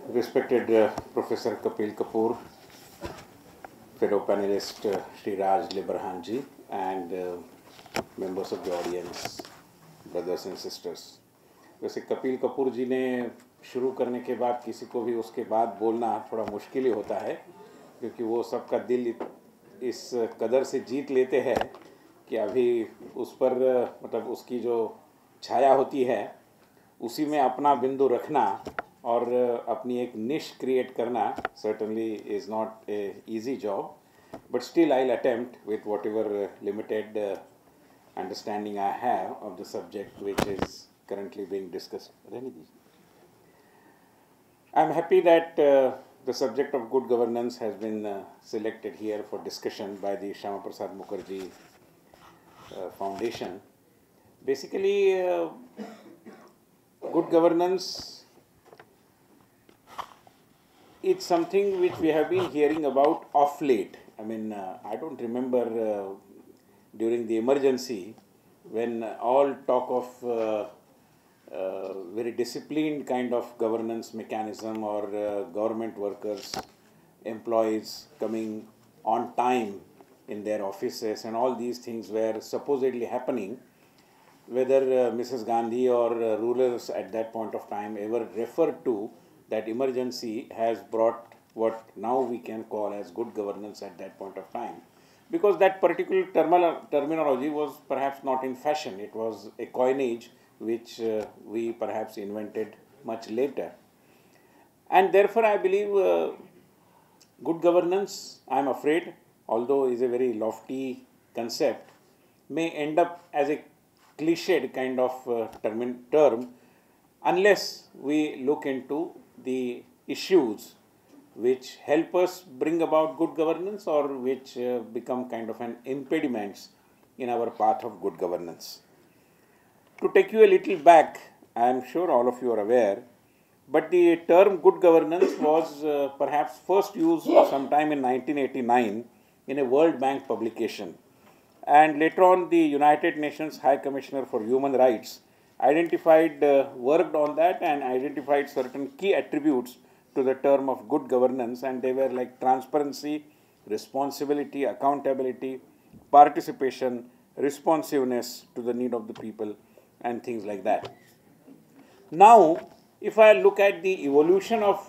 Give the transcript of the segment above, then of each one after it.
Respected Professor Kapil Kapoor, fellow panelist Shri Raj Librahanji, and members of the audience, brothers and sisters. वैसे कपिल कपूर जी ने शुरू करने के बाद किसी को भी उसके बाद बोलना थोड़ा मुश्किल ही होता है, क्योंकि वो सबका दिल इस कदर से जीत लेते हैं कि अभी उस पर मतलब उसकी जो छाया होती है उसी में अपना बिंदु रखना और अपनी एक निश क्रिएट करना certainly is not a easy job, but still I'll attempt with whatever limited understanding I have of the subject which is currently being discussed. I'm happy that the subject of good governance has been selected here for discussion by the Shyama Prasad Mukherjee Foundation. Basically, good governance, it's something which we have been hearing about of late. I mean, I don't remember during the emergency when all talk of very disciplined kind of governance mechanism or government workers, employees coming on time in their offices and all these things were supposedly happening. Whether Mrs. Gandhi or rulers at that point of time ever referred to that emergency has brought what now we can call as good governance at that point of time. Because that particular terminology was perhaps not in fashion. It was a coinage which we perhaps invented much later. And therefore I believe good governance, I am afraid, although is a very lofty concept, may end up as a cliched kind of term unless we look into the issues which help us bring about good governance or which become kind of an impediments in our path of good governance. To take you a little back, I am sure all of you are aware, but the term good governance was perhaps first used sometime in 1989 in a World Bank publication. And later on, the United Nations High Commissioner for Human Rights worked on that and identified certain key attributes to the term of good governance, and they were like transparency, responsibility, accountability, participation, responsiveness to the need of the people, and things like that. Now, if I look at the evolution of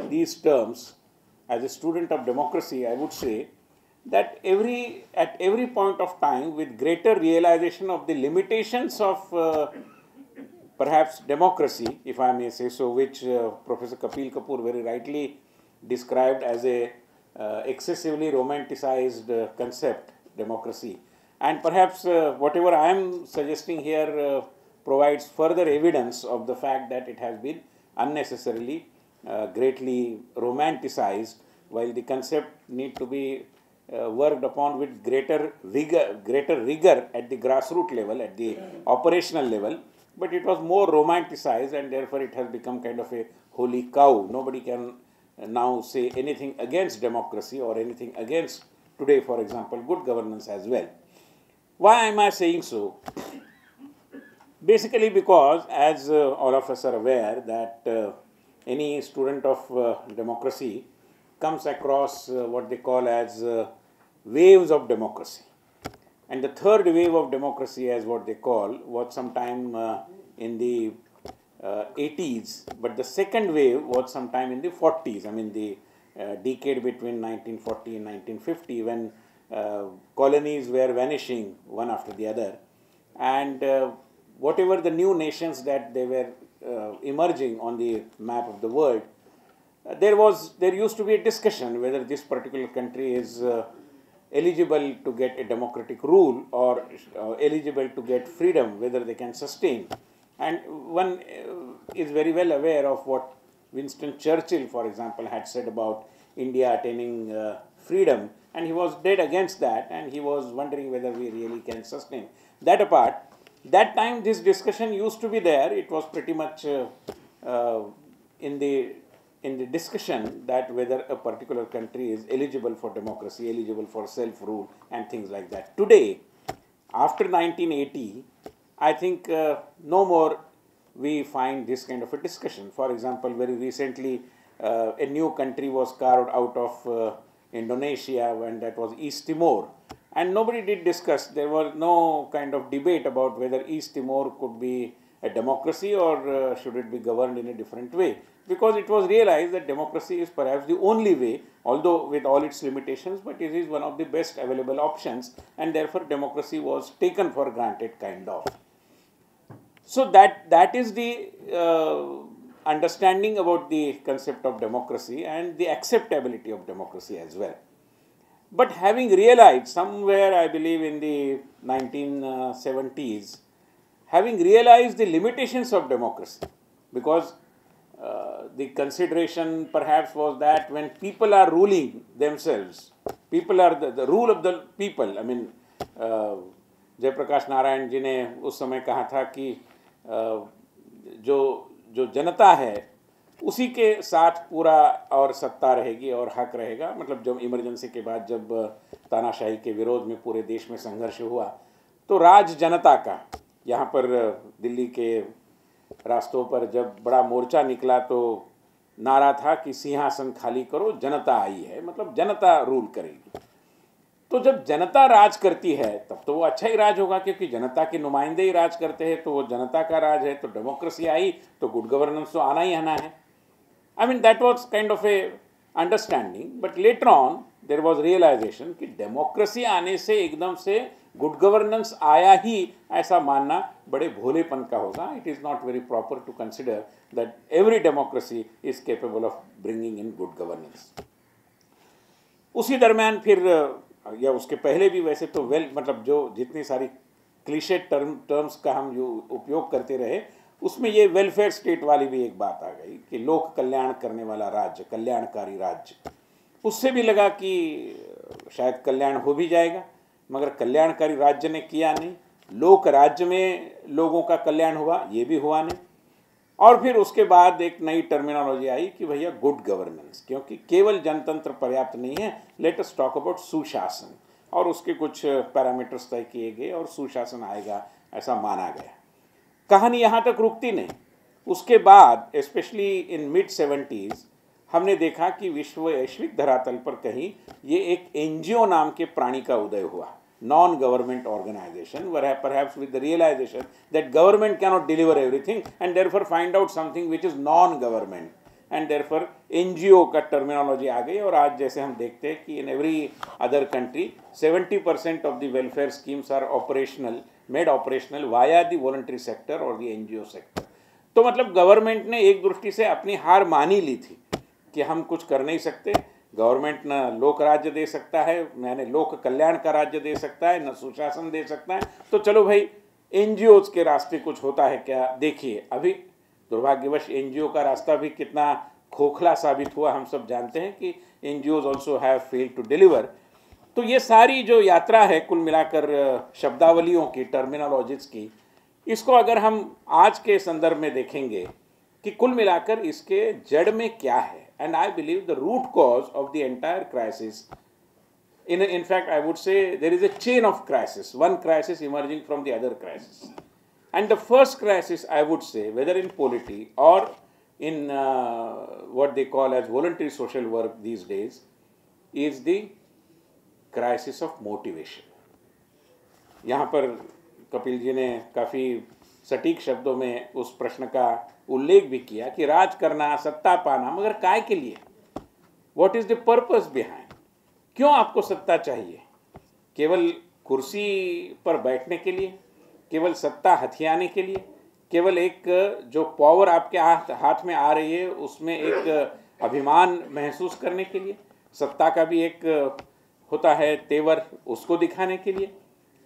these terms, as a student of democracy, I would say that at every point of time, with greater realization of the limitations of perhaps democracy, if I may say so, which Professor Kapil Kapoor very rightly described as a excessively romanticized concept, democracy. And perhaps whatever I am suggesting here provides further evidence of the fact that it has been unnecessarily greatly romanticized, while the concept need to be worked upon with greater rigor at the grassroots level, at the operational level, but it was more romanticized and therefore it has become kind of a holy cow. Nobody can now say anything against democracy or anything against today, for example, good governance as well. Why am I saying so? Basically because, as all of us are aware, that any student of democracy comes across what they call as waves of democracy. And the third wave of democracy, as what they call, was sometime in the 80s, but the second wave was sometime in the 40s, I mean the decade between 1940 and 1950, when colonies were vanishing one after the other, and whatever the new nations that they were emerging on the map of the world, there used to be a discussion whether this particular country is eligible to get a democratic rule or eligible to get freedom, whether they can sustain. And one is very well aware of what Winston Churchill, for example, had said about India attaining freedom, and he was dead against that, and he was wondering whether we really can sustain. That apart, that time this discussion used to be there. It was pretty much in the discussion that whether a particular country is eligible for democracy, eligible for self-rule and things like that. Today, after 1980, I think no more we find this kind of a discussion. For example, very recently a new country was carved out of Indonesia, and that was East Timor. And nobody did discuss, there was no kind of debate about whether East Timor could be a democracy or should it be governed in a different way. Because it was realized that democracy is perhaps the only way, although with all its limitations, but it is one of the best available options, and therefore democracy was taken for granted, kind of. So that is the understanding about the concept of democracy and the acceptability of democracy as well. But having realized somewhere, I believe in the 1970s, having realized the limitations of democracy, because the consideration perhaps was that when people are ruling themselves, people are the rule of the people. I mean, Jayaprakash Narayan ji ने उस समय कहा था कि जो जनता है उसी के साथ पूरा और सत्ता रहेगी और हक रहेगा. मतलब जब इमरजेंसी के बाद जब तानाशाही के विरोध में पूरे देश में संघर्ष हुआ तो राज जनता का, यहाँ पर दिल्ली के रास्तों पर जब बड़ा मोर्चा निकला तो नारा था कि सिंहासन खाली करो, जनता आई है, मतलब जनता रूल करेगी. तो जब जनता राज करती है तब तो वो अच्छा ही राज होगा, क्योंकि जनता के नुमाइंदे ही राज करते हैं, तो वो जनता का राज है, तो डेमोक्रेसी आई तो गुड गवर्नेंस तो आना ही आना है. I mean, that was kind of a understanding, but later on there was realization कि डेमोक्रेसी आने से एकदम से गुड गवर्नेंस आया ही ऐसा मानना बड़े भोलेपन का होगा. It is not very proper to consider that every democracy is capable of bringing in good governance. उसी दरम्यान फिर या उसके पहले भी वैसे तो मतलब जो जितनी सारी क्लीशे टर्म्स का हम जो उपयोग करते रहे उसमें ये वेलफेयर स्टेट वाली भी एक बात आ गई कि लोक कल्याण करने वाला राज्य, कल्याणकारी राज्य. उससे भी लगा कि शायद कल्याण हो भी जाएगा, मगर कल्याणकारी राज्य ने किया नहीं. लोक राज्य में लोगों का कल्याण हुआ, ये भी हुआ नहीं. और फिर उसके बाद एक नई टर्मिनोलॉजी आई कि भैया गुड गवर्नेंस, क्योंकि केवल जनतंत्र पर्याप्त नहीं है, लेट अस टॉक अबाउट सुशासन. और उसके कुछ पैरामीटर्स तय किए गए और सुशासन आएगा ऐसा माना गया. कहानी यहाँ तक रुकती नहीं. उसके बाद स्पेशली इन मिड 70s हमने देखा कि विश्व वैश्विक धरातल पर कहीं ये एक एनजीओ नाम के प्राणी का उदय हुआ, non government organisation, perhaps with the realization that government cannot deliver everything and therefore find out something which is non government, and therefore NGO का टर्मिनोलॉजी आ गई. और आज जैसे हम देखते हैं कि in every other country 70% of the welfare schemes are made operational via the voluntary sector or the NGO sector. तो मतलब गवर्नमेंट ने एक दृष्टि से अपनी हार मानी ली थी कि हम कुछ कर नहीं सकते. गवर्नमेंट न लोक राज्य दे सकता है, यानी लोक कल्याण का राज्य दे सकता है, न सुशासन दे सकता है, तो चलो भाई NGOs के रास्ते कुछ होता है क्या. देखिए अभी दुर्भाग्यवश NGO का रास्ता भी कितना खोखला साबित हुआ. हम सब जानते हैं कि NGOs also have failed to deliver. तो ये सारी जो यात्रा है कुल मिलाकर शब्दावलियों की, टर्मिनोलॉजीज की, इसको अगर हम आज के संदर्भ में देखेंगे कि कुल मिलाकर इसके जड़ में क्या है. And I believe the root cause of the entire crisis, in fact I would say there is a chain of crisis, one crisis emerging from the other crisis. And the first crisis, I would say, whether in polity or in what they call as voluntary social work these days, is the crisis of motivation. यहाँ पर कपिल जी ने काफ़ी सटीक शब्दों में उस प्रश्न का उल्लेख भी किया कि राज करना, सत्ता पाना, मगर काय के लिए? What is the purpose behind? क्यों आपको सत्ता चाहिए? केवल कुर्सी पर बैठने के लिए, केवल सत्ता हथियाने के लिए, केवल एक जो पावर आपके हाथ में आ रही है उसमें एक अभिमान महसूस करने के लिए, सत्ता का भी एक होता है तेवर, उसको दिखाने के लिए.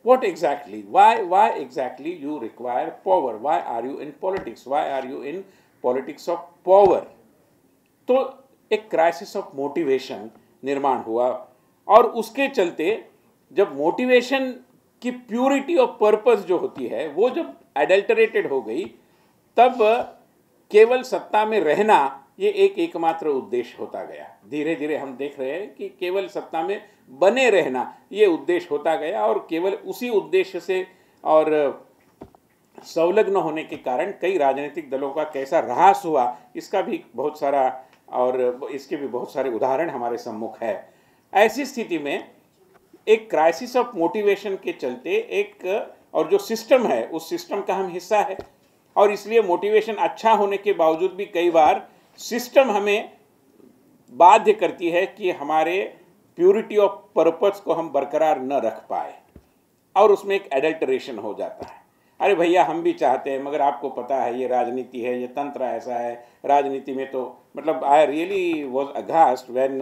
What exactly? Why exactly you require power? Why are you in politics? Why are you in politics of power? तो एक क्राइसिस ऑफ मोटिवेशन निर्माण हुआ. और उसके चलते जब मोटिवेशन की प्यूरिटी ऑफ पर्पस जो होती है वो जब एडल्टरेटेड हो गई, तब केवल सत्ता में रहना ये एकमात्र उद्देश्य होता गया. धीरे धीरे हम देख रहे हैं कि केवल सत्ता में बने रहना ये उद्देश्य होता गया, और केवल उसी उद्देश्य से और संलग्न होने के कारण कई राजनीतिक दलों का कैसा ह्रास हुआ इसका भी बहुत सारा और इसके भी बहुत सारे उदाहरण हमारे सम्मुख है। ऐसी स्थिति में एक क्राइसिस ऑफ मोटिवेशन के चलते एक और जो सिस्टम है उस सिस्टम का हम हिस्सा है, और इसलिए मोटिवेशन अच्छा होने के बावजूद भी कई बार सिस्टम हमें बाध्य करती है कि हमारे प्यूरिटी ऑफ पर्पस को हम बरकरार न रख पाए, और उसमें एक एडल्टरेशन हो जाता है। अरे भैया हम भी चाहते हैं, मगर आपको पता है ये राजनीति है, ये तंत्र ऐसा है, राजनीति में तो मतलब I really was aghast when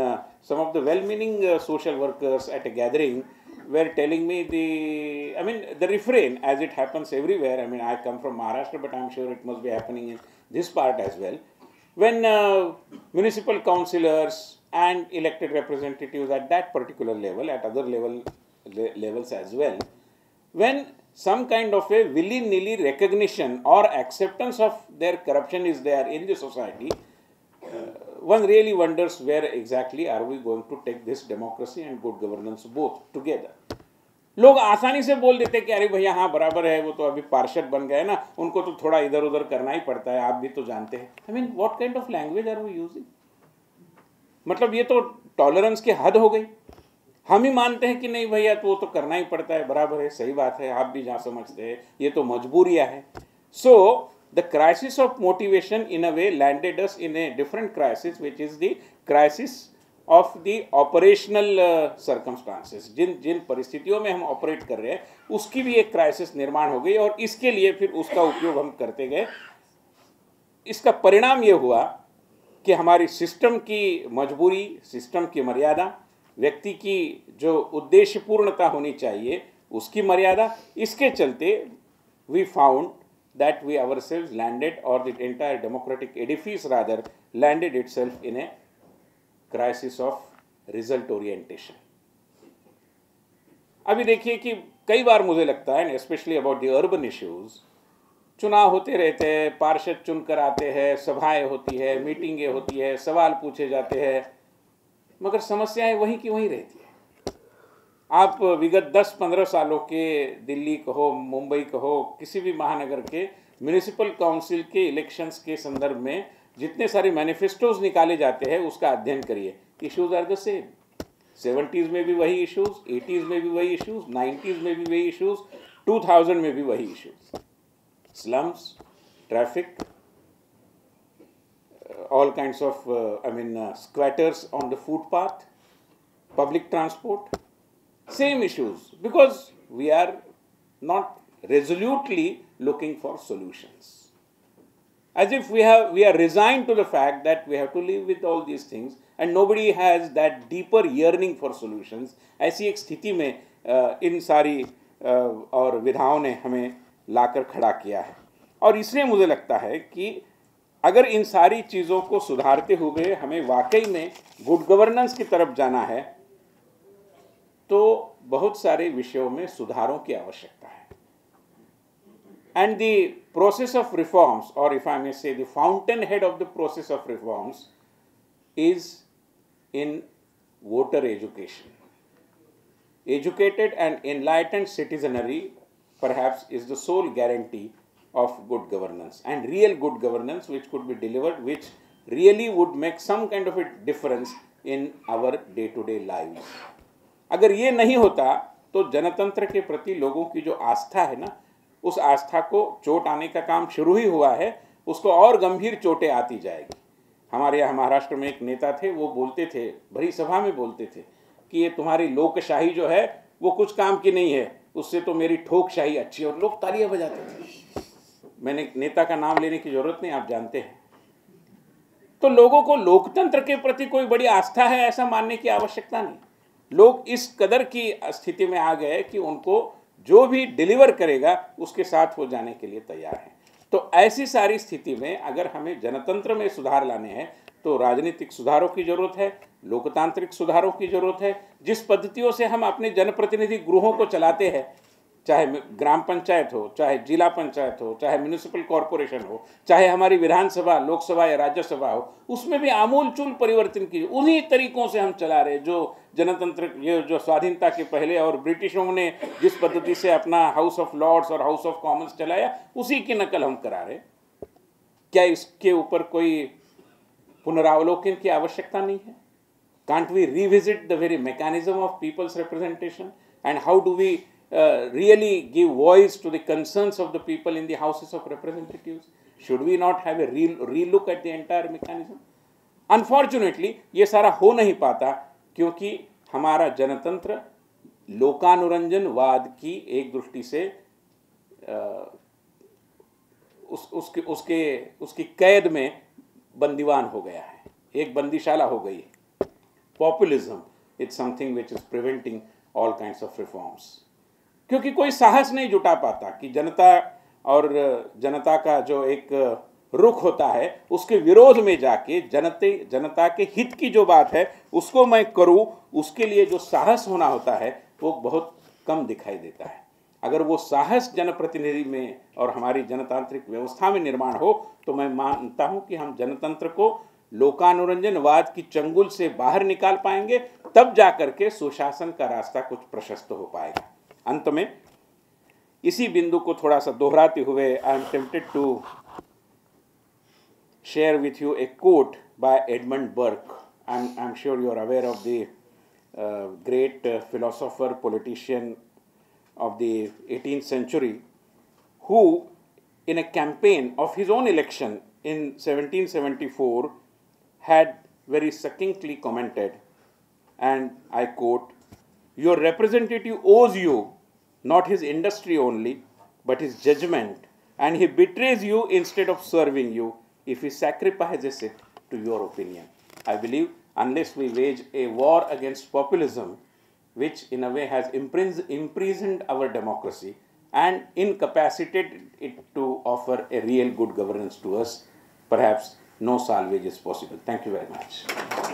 some of the well meaning social workers at a gathering were telling me the refrain, as it happens everywhere. I mean, I come from Maharashtra, but I'm sure it must be happening in this part as well. When municipal councillors and elected representatives at that particular level, at other levels as well, when some kind of a willy-nilly recognition or acceptance of their corruption is there in the society, one really wonders where exactly are we going to take this democracy and good governance both together. लोग आसानी से बोल देते कि अरे भैया हाँ बराबर है, वो तो अभी पार्षद बन गए ना, उनको तो थोड़ा इधर उधर करना ही पड़ता है, आप भी तो जानते हैं। I mean what kind of language are we using? मतलब ये तो टॉलरेंस की हद हो गई। हम ही मानते हैं कि नहीं भैया तो वो तो करना ही पड़ता है, बराबर है, सही बात है, आप भी जहाँ समझते हैं ये तो मजबूरियाँ है। सो the crisis of motivation in a way landed us in a different crisis, which is the crisis of the operational circumstances. जिन परिस्थितियों में हम ऑपरेट कर रहे हैं उसकी भी एक क्राइसिस निर्माण हो गई, और इसके लिए फिर उसका उपयोग हम करते गए। इसका परिणाम ये हुआ कि हमारी सिस्टम की मजबूरी, सिस्टम की मर्यादा, व्यक्ति की जो उद्देश्य पूर्णता होनी चाहिए उसकी मर्यादा, इसके चलते we found that we ourselves landed, or the entire democratic edifice rather landed itself in a crisis of result orientation. अभी देखिए कि कई बार मुझे लगता है, especially about the urban issues, चुनाव होते रहते हैं, पार्षद चुनकर आते हैं, सभाएं होती है, मीटिंगें होती है, सवाल पूछे जाते हैं, मगर समस्याएं वहीं की वहीं रहती है। आप विगत 10-15 सालों के दिल्ली कहो, मुंबई कहो, किसी भी महानगर के म्यूनिसिपल काउंसिल के इलेक्शंस के संदर्भ में जितने सारे मैनिफेस्टोज निकाले जाते हैं उसका अध्ययन करिए। Issues are the same. 70s में भी वही इश्यूज, 80s में भी वही इश्यूज, 90s में भी वही इश्यूज, 2000 में भी वही issues. Slums, traffic, all kinds of squatters on the footpath, public transport, same issues, because we are not resolutely looking for solutions, as if we are resigned to the fact that we have to live with all these things and nobody has that deeper yearning for solutions. ऐसी एक स्थिति में इन सारी और विधाओं ने हमें लाकर खड़ा किया है, और इसलिए मुझे लगता है कि अगर इन सारी चीज़ों को सुधारते हुए हमें वाकई में गुड गवर्नेंस की तरफ जाना है तो बहुत सारे विषयों में सुधारों की आवश्यकता है। And the process of reforms, और इफ आई मे से the fountain head of the process of reforms is in voter education. Educated and enlightened citizenry perhaps is the sole guarantee of good governance, and real good governance which could be delivered, which really would make some kind of a difference in our day-to-day lives. अगर ये नहीं होता तो जनतंत्र के प्रति लोगों की जो आस्था है ना, उस आस्था को चोट आने का काम शुरू ही हुआ है, उसको और गंभीर चोटें आती जाएगी। हमारे यहाँ महाराष्ट्र में एक नेता थे, वो बोलते थे, भरी सभा में बोलते थे कि ये तुम्हारी लोकशाही जो है वो कुछ काम की नहीं है, उससे तो मेरी ठोकशाही अच्छी है, और लोग तालियां बजाते थे। मैंने नेता का नाम लेने की जरूरत नहीं, आप जानते हैं। तो लोगों को लोकतंत्र के प्रति कोई बड़ी आस्था है ऐसा मानने की आवश्यकता नहीं। लोग इस कदर की स्थिति में आ गए कि उनको जो भी डिलीवर करेगा उसके साथ वो जाने के लिए तैयार हैं। तो ऐसी सारी स्थिति में अगर हमें जनतंत्र में सुधार लाने हैं तो राजनीतिक सुधारों की जरूरत है, लोकतांत्रिक सुधारों की जरूरत है। जिस पद्धतियों से हम अपने जनप्रतिनिधि गृहों को चलाते हैं, चाहे ग्राम पंचायत हो, चाहे जिला पंचायत हो, चाहे म्यूनिसिपल कॉरपोरेशन हो, चाहे हमारी विधानसभा, लोकसभा या राज्यसभा हो, उसमें भी आमूलचूल परिवर्तन की उन्हीं तरीकों से हम चला रहे जो जनतंत्र, ये जो स्वाधीनता के पहले और ब्रिटिशों ने जिस पद्धति से अपना हाउस ऑफ लॉर्ड्स और हाउस ऑफ कॉमन्स चलाया, उसी की नकल हम करा रहे। क्या इसके ऊपर कोई पुनरावलोकन की आवश्यकता नहीं है? Can't we revisit the very mechanism of people's representation? And how do we really give voice to the concerns of the people in the houses of representatives? Should we not have a relook at the entire mechanism? Unfortunately, ये सारा हो नहीं पाता क्योंकि हमारा जनतंत्र लोकानुरंजनवाद की एक दृष्टि से उसकी कैद में बंदीवान हो गया है, एक बंदीशाला हो गई है. Populism is something which is preventing all kinds of reforms. क्योंकि कोई साहस नहीं जुटा पाता कि जनता और जनता का जो एक रुख होता है उसके विरोध में जाके जनता के हित की जो बात है उसको मैं करूं, उसके लिए जो साहस होना होता है वो बहुत कम दिखाई देता है. अगर वो साहस जनप्रतिनिधि में और हमारी जनतांत्रिक व्यवस्था में निर्माण हो तो मैं मानता हूं कि हम जनतंत्र को लोकानुरंजनवाद की चंगुल से बाहर निकाल पाएंगे, तब जाकर के सुशासन का रास्ता कुछ प्रशस्त हो पाएगा. अंत में इसी बिंदु को थोड़ा सा दोहराते हुए I am tempted to share with you a quote by Edmund Burke. I am sure you are aware of the great philosopher politician of the 18th century, who in a campaign of his own election in 1774 had very succinctly commented, and I quote, "Your representative owes you not his industry only, but his judgment, and he betrays you instead of serving you if he sacrifices it to your opinion." I believe unless we wage a war against populism, which in a way has imprisoned our democracy and incapacitated it to offer a real good governance to us, perhaps no salvage is possible. Thank you very much.